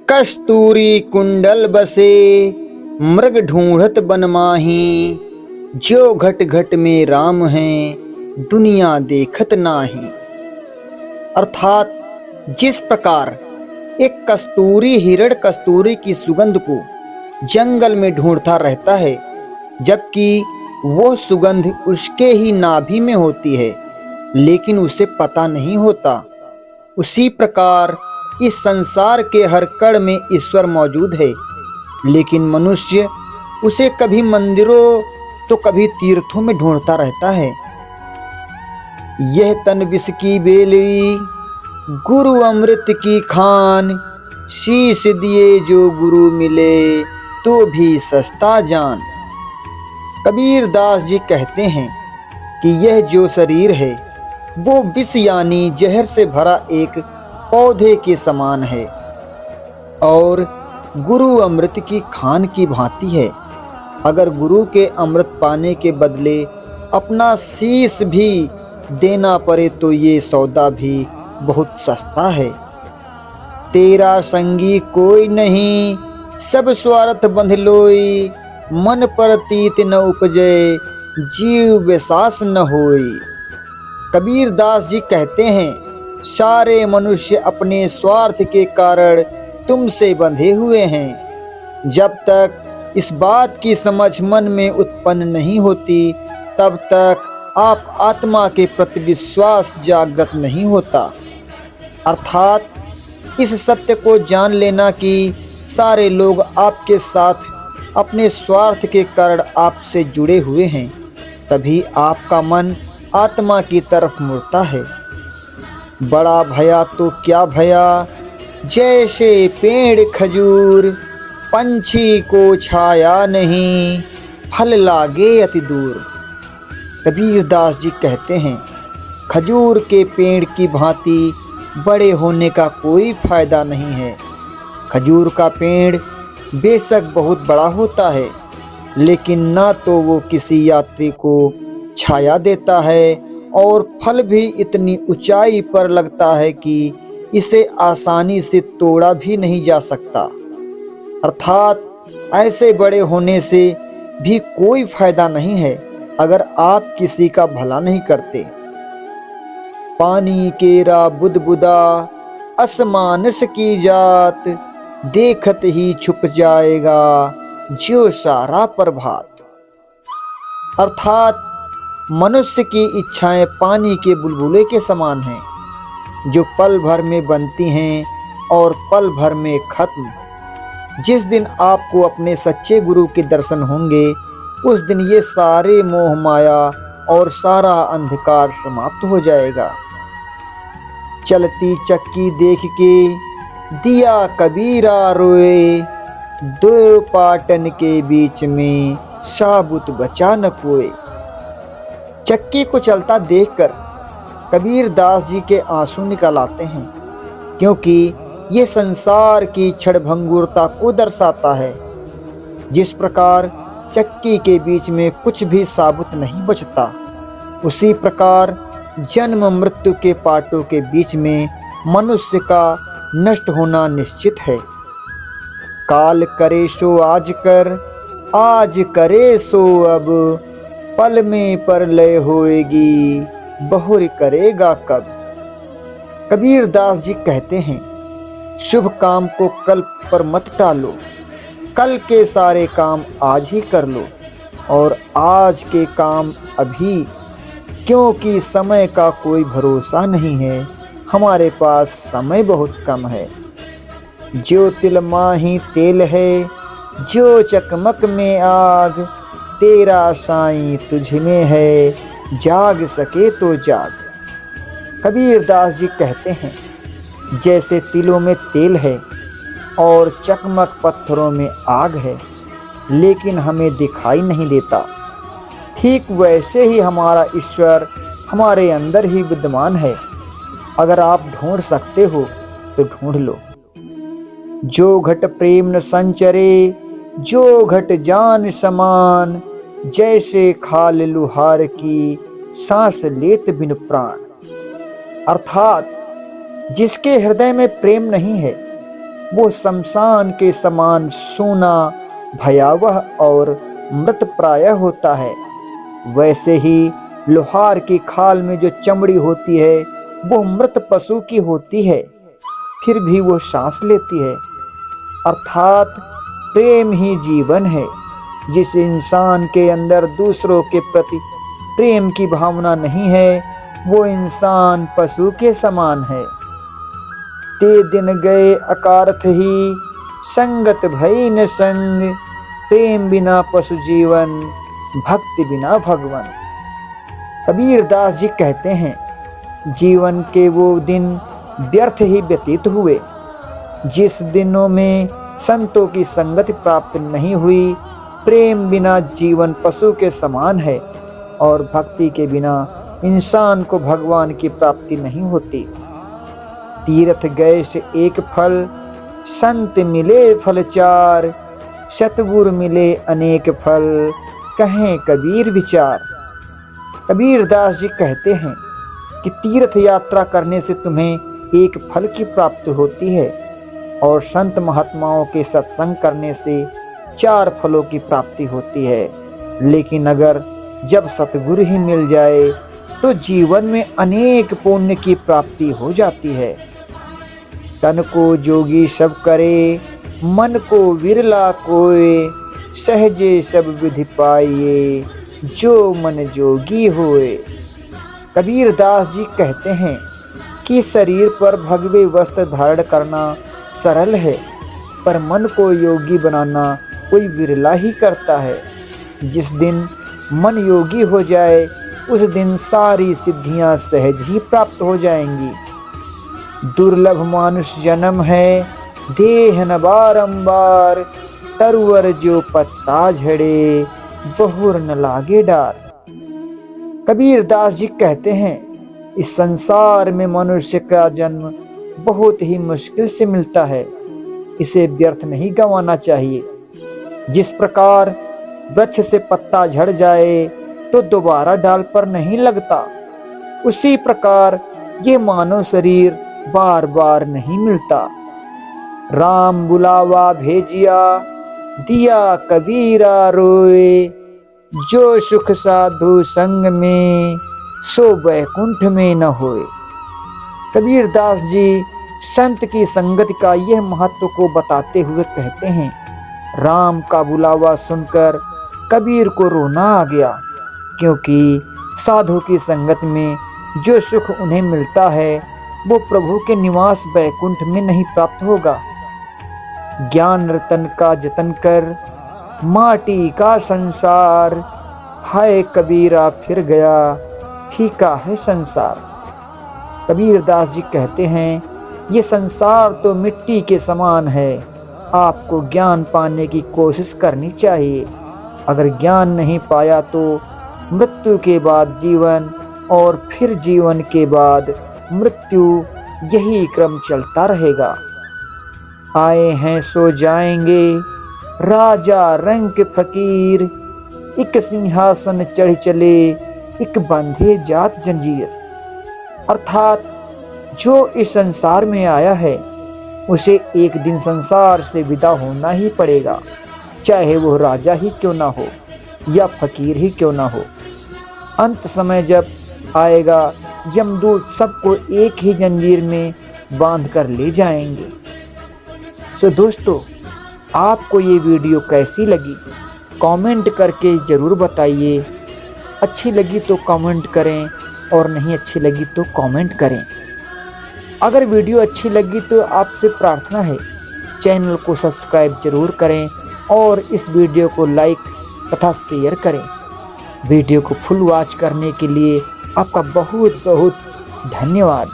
कस्तूरी कुंडल बसे मृग ढूंढत बन माही। जो घट घट में राम हैं दुनिया देखत नाही। अर्थात जिस प्रकार एक कस्तूरी हिरण कस्तूरी की सुगंध को जंगल में ढूंढता रहता है, जबकि वो सुगंध उसके ही नाभि में होती है लेकिन उसे पता नहीं होता, उसी प्रकार इस संसार के हर कण में ईश्वर मौजूद है, लेकिन मनुष्य उसे कभी मंदिरों तो कभी तीर्थों में ढूंढता रहता है। यह तन विष की बेलड़ी गुरु अमृत की खान। शीश दिए जो गुरु मिले तो भी सस्ता जान। कबीर दास जी कहते हैं कि यह जो शरीर है वो विष यानी जहर से भरा एक पौधे के समान है और गुरु अमृत की खान की भांति है। अगर गुरु के अमृत पाने के बदले अपना शीश भी देना पड़े तो ये सौदा भी बहुत सस्ता है। तेरा संगी कोई नहीं सब स्वार्थ बंध लोई। मन पर तीत न उपजे जीव विश्वास न होई। कबीर दास जी कहते हैं, सारे मनुष्य अपने स्वार्थ के कारण तुमसे बंधे हुए हैं। जब तक इस बात की समझ मन में उत्पन्न नहीं होती तब तक आप आत्मा के प्रति विश्वास जागृत नहीं होता। अर्थात इस सत्य को जान लेना कि सारे लोग आपके साथ अपने स्वार्थ के कारण आपसे जुड़े हुए हैं, तभी आपका मन आत्मा की तरफ मुड़ता है। बड़ा भया तो क्या भया जैसे पेड़ खजूर। पंछी को छाया नहीं फल लागे अति दूर। कबीर दास जी कहते हैं, खजूर के पेड़ की भांति बड़े होने का कोई फायदा नहीं है। खजूर का पेड़ बेशक बहुत बड़ा होता है, लेकिन ना तो वो किसी यात्री को छाया देता है और फल भी इतनी ऊंचाई पर लगता है कि इसे आसानी से तोड़ा भी नहीं जा सकता। अर्थात ऐसे बड़े होने से भी कोई फायदा नहीं है अगर आप किसी का भला नहीं करते। पानी केरा बुदबुदा असमानस की जात। देखत ही छुप जाएगा जो सारा प्रभात। अर्थात मनुष्य की इच्छाएं पानी के बुलबुले के समान हैं, जो पल भर में बनती हैं और पल भर में खत्म। जिस दिन आपको अपने सच्चे गुरु के दर्शन होंगे उस दिन ये सारे मोह माया और सारा अंधकार समाप्त हो जाएगा। चलती चक्की देख के दिया कबीरा रोए। दो पाटन के बीच में साबुत बचा न कोई। चक्की को चलता देखकर कबीर दास जी के आंसू निकल आते हैं, क्योंकि ये संसार की क्षणभंगुरता को दर्शाता है। जिस प्रकार चक्की के बीच में कुछ भी साबुत नहीं बचता, उसी प्रकार जन्म मृत्यु के पाटों के बीच में मनुष्य का नष्ट होना निश्चित है। काल करे सो आज कर, आज करे सो अब। पल में परलय होएगी, बहुर करेगा कब। कबीर दास जी कहते हैं, शुभ काम को कल पर मत टालो। कल के सारे काम आज ही कर लो और आज के काम अभी, क्योंकि समय का कोई भरोसा नहीं है। हमारे पास समय बहुत कम है। जो तिल माही तेल है, जो चकमक में आग। तेरा साईं तुझ में है, जाग सके तो जाग। कबीर दास जी कहते हैं, जैसे तिलों में तेल है और चकमक पत्थरों में आग है, लेकिन हमें दिखाई नहीं देता, ठीक वैसे ही हमारा ईश्वर हमारे अंदर ही विद्यमान है। अगर आप ढूंढ सकते हो तो ढूंढ लो। जो घट प्रेम न संचरे, जो घट जान समान। जैसे खाल लुहार की सांस लेत बिन प्राण। अर्थात जिसके हृदय में प्रेम नहीं है वो शमशान के समान सूना, भयावह और मृत प्राय होता है। वैसे ही लोहार की खाल में जो चमड़ी होती है वो मृत पशु की होती है, फिर भी वो सांस लेती है। अर्थात प्रेम ही जीवन है। जिस इंसान के अंदर दूसरों के प्रति प्रेम की भावना नहीं है, वो इंसान पशु के समान है। ते दिन गए अकारथ ही, संगत भई न संग। प्रेम बिना पशु जीवन, भक्ति बिना भगवान। कबीर दास जी कहते हैं, जीवन के वो दिन व्यर्थ ही व्यतीत हुए जिस दिनों में संतों की संगति प्राप्त नहीं हुई। प्रेम बिना जीवन पशु के समान है और भक्ति के बिना इंसान को भगवान की प्राप्ति नहीं होती। तीर्थ गए से एक फल, संत मिले फल चार। सतगुरु मिले अनेक फल, कहें कबीर विचार। कबीर दास जी कहते हैं कि तीर्थ यात्रा करने से तुम्हें एक फल की प्राप्ति होती है और संत महात्माओं के सत्संग करने से 4 फलों की प्राप्ति होती है। लेकिन अगर जब सतगुरु ही मिल जाए तो जीवन में अनेक पुण्य की प्राप्ति हो जाती है। तन को जोगी सब करे, मन को विरला कोय। सहजे सब विधि पाइए, जो मन जोगी होए। कबीर दास जी कहते हैं कि शरीर पर भगवे वस्त्र धारण करना सरल है, पर मन को योगी बनाना कोई विरला ही करता है। जिस दिन मन योगी हो जाए उस दिन सारी सिद्धियां सहज ही प्राप्त हो जाएंगी। दुर्लभ मानुष जन्म है, देह न बारंबार। तरुवर जो पत्ता झड़े, बहुर न लागे डार। कबीर दास जी कहते हैं, इस संसार में मनुष्य का जन्म बहुत ही मुश्किल से मिलता है, इसे व्यर्थ नहीं गंवाना चाहिए। जिस प्रकार वृक्ष से पत्ता झड़ जाए तो दोबारा डाल पर नहीं लगता, उसी प्रकार ये मानव शरीर बार बार नहीं मिलता। राम बुलावा भेजिया, दिया कबीरा रोए। जो सुख साधु संग में, सो वैकुंठ में न होए। कबीर दास जी संत की संगति का यह महत्व को बताते हुए कहते हैं, राम का बुलावा सुनकर कबीर को रोना आ गया, क्योंकि साधु की संगत में जो सुख उन्हें मिलता है वो प्रभु के निवास वैकुंठ में नहीं प्राप्त होगा। ज्ञान रतन का जतन कर, माटी का संसार। हाय कबीरा फिर गया, फीका है संसार। कबीर दास जी कहते हैं, ये संसार तो मिट्टी के समान है, आपको ज्ञान पाने की कोशिश करनी चाहिए। अगर ज्ञान नहीं पाया तो मृत्यु के बाद जीवन और फिर जीवन के बाद मृत्यु, यही क्रम चलता रहेगा। आए हैं सो जाएंगे, राजा रंग फकीर। एक सिंहासन चढ़ चले, एक बंधे जात जंजीर। अर्थात जो इस संसार में आया है उसे एक दिन संसार से विदा होना ही पड़ेगा, चाहे वो राजा ही क्यों ना हो या फकीर ही क्यों ना हो। अंत समय जब आएगा, यमदूत सबको एक ही जंजीर में बांध कर ले जाएंगे। सो दोस्तों, आपको ये वीडियो कैसी लगी कमेंट करके ज़रूर बताइए। अच्छी लगी तो कमेंट करें और नहीं अच्छी लगी तो कमेंट करें। अगर वीडियो अच्छी लगी तो आपसे प्रार्थना है, चैनल को सब्सक्राइब जरूर करें और इस वीडियो को लाइक तथा शेयर करें। वीडियो को फुल वॉच करने के लिए आपका बहुत बहुत धन्यवाद।